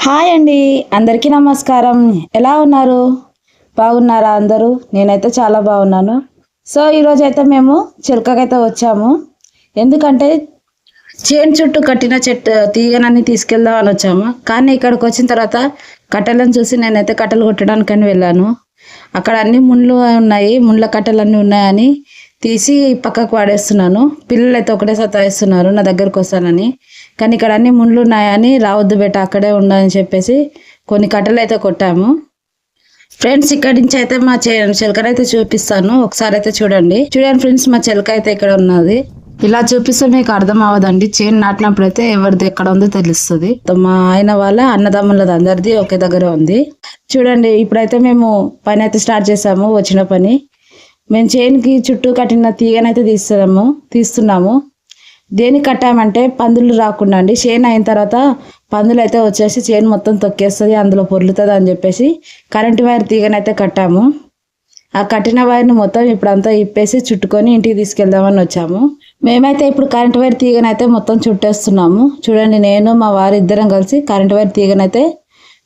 Hi అండి, అందరికీ నమస్కారం. ఎలా ఉన్నారు? బాగున్నారా అందరూ? నేనైతే చాలా బాగున్నాను. సో ఈరోజు అయితే మేము చిలకకైతే వచ్చాము. ఎందుకంటే చేను చుట్టూ కట్టిన చెట్టు తీగనన్నీ తీసుకెళ్దాం అని వచ్చాము. కానీ ఇక్కడికి వచ్చిన తర్వాత కట్టెలను చూసి నేనైతే కట్టెలు కొట్టడానికని వెళ్ళాను. అక్కడ అన్ని ముళ్ళు ఉన్నాయి, ముళ్ళ కట్టెలన్నీ ఉన్నాయని తీసి పక్కకు వాడేస్తున్నాను. పిల్లలు అయితే ఒకటే సతాయిస్తున్నారు నా దగ్గరకు వస్తానని. కానీ ఇక్కడ అన్ని ముళ్ళు ఉన్నాయని రావద్దు బేట అక్కడే ఉండని చెప్పేసి కొన్ని కట్టెలు అయితే కొట్టాము. ఫ్రెండ్స్, ఇక్కడి నుంచి అయితే మా చిలకనైతే చూపిస్తాను, ఒకసారి అయితే చూడండి ఫ్రెండ్స్. మా చిలక అయితే ఇక్కడ ఉన్నది. ఇలా చూపిస్తే మీకు అర్థం అవ్వదండి. చేను నాటినప్పుడు అయితే ఎవరిది ఎక్కడ ఉందో తెలుస్తుంది. మా ఆయన వాళ్ళ అన్నదమ్ములది అందరిది ఒకే దగ్గర ఉంది. చూడండి, ఇప్పుడైతే మేము పని అయితే స్టార్ట్ చేసాము. వచ్చిన పని మేము చేనుకి చుట్టూ కట్టిన తీగనైతే తీస్తున్నాము. దేనికి కట్టామంటే పందులు రాకుండా అండి. చేను అయిన తర్వాత పందులు అయితే వచ్చేసి చేను మొత్తం తొక్కేస్తుంది, అందులో పొర్లుతుంది అని చెప్పేసి కరెంటు వైర్ తీగనైతే కట్టాము. ఆ కట్టిన వైర్ని మొత్తం ఇప్పుడంతా ఇప్పేసి చుట్టుకొని ఇంటికి తీసుకెళ్దామని వచ్చాము. మేమైతే ఇప్పుడు కరెంటు వైర్ తీగనైతే మొత్తం చుట్టేస్తున్నాము. చూడండి, నేను మా వారు ఇద్దరం కలిసి కరెంటు వైర్ తీగనైతే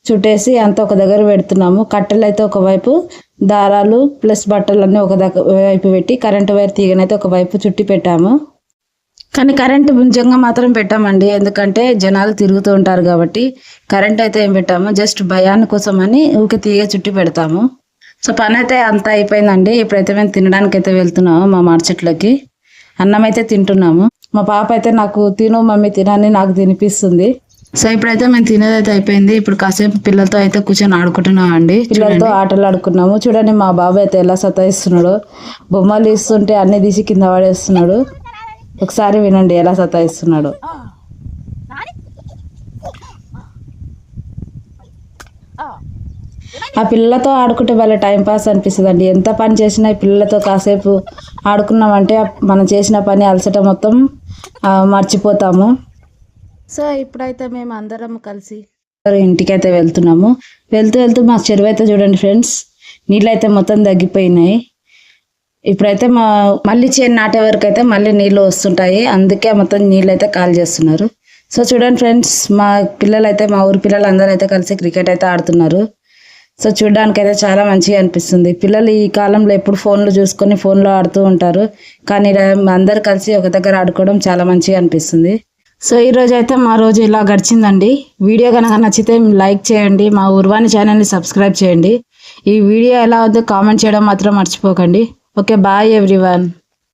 చుట్టేసి అంతా ఒక దగ్గర పెడుతున్నాము. కట్టెలు అయితే ఒకవైపు, దారాలు ప్లస్ బట్టలన్నీ ఒక వైపు పెట్టి కరెంటు వైర్ తీగనైతే ఒకవైపు చుట్టి పెట్టాము. కానీ కరెంటు నిజంగా మాత్రం పెట్టామండి, ఎందుకంటే జనాలు తిరుగుతూ ఉంటారు కాబట్టి. కరెంట్ అయితే ఏం పెట్టాము, జస్ట్ భయాన్ని కోసం అని ఊకే తీగ చుట్టి పెడతాము. సో పని అయితే అంతా అయిపోయిందండి. ఇప్పుడైతే మేము తినడానికి అయితే వెళ్తున్నాము. మా మామిడి చెట్లకి అన్నం అయితే తింటున్నాము. మా పాప అయితే నాకు తిను మమ్మీ తినని నాకు తినిపిస్తుంది. సో ఇప్పుడైతే మేము తినేదైతే అయిపోయింది. ఇప్పుడు కాసేపు పిల్లలతో అయితే కూర్చొని ఆడుకుంటున్నాం అండి. పిల్లలతో ఆటలు ఆడుకున్నాము. చూడండి, మా బాబు అయితే ఎలా సతాయిస్తున్నాడు. బొమ్మలు ఇస్తుంటే అన్ని తీసి కింద పడేస్తున్నాడు. ఒకసారి వినండి ఎలా సతాయిస్తున్నాడు. ఆ పిల్లలతో ఆడుకుంటే వాళ్ళ టైం పాస్ అనిపిస్తుంది అండి. ఎంత పని చేసినా ఈ పిల్లలతో కాసేపు ఆడుకున్నామంటే మనం చేసిన పని అలసట మొత్తం మర్చిపోతాము. సో ఇప్పుడైతే మేము అందరం కలిసి ఇంటికైతే వెళ్తున్నాము. వెళ్తూ మా చెరువు అయితే చూడండి ఫ్రెండ్స్, నీళ్ళు అయితే మొత్తం తగ్గిపోయినాయి. ఇప్పుడైతే మళ్ళీ చేను నాటే వరకు అయితే మళ్ళీ నీళ్ళు వస్తుంటాయి, అందుకే మొత్తం నీళ్ళు అయితే కాల్ చేస్తున్నారు. సో చూడండి ఫ్రెండ్స్, మా పిల్లలు అయితే మా ఊరి పిల్లలు అందరూ అయితే కలిసి క్రికెట్ అయితే ఆడుతున్నారు. సో చూడడానికి అయితే చాలా మంచిగా అనిపిస్తుంది. పిల్లలు ఈ కాలంలో ఎప్పుడు ఫోన్లు చూసుకొని ఫోన్లో ఆడుతూ ఉంటారు, కానీ అందరు కలిసి ఒక దగ్గర ఆడుకోవడం చాలా మంచిగా అనిపిస్తుంది. సో ఈరోజు అయితే మా రోజు ఇలా గడిచిందండి. వీడియో కనుక నచ్చితే లైక్ చేయండి, మా ఉర్వాణి ఛానల్ని సబ్స్క్రైబ్ చేయండి. ఈ వీడియో ఎలా ఉందో కామెంట్ చేయడం మాత్రం మర్చిపోకండి. Okay, bye everyone.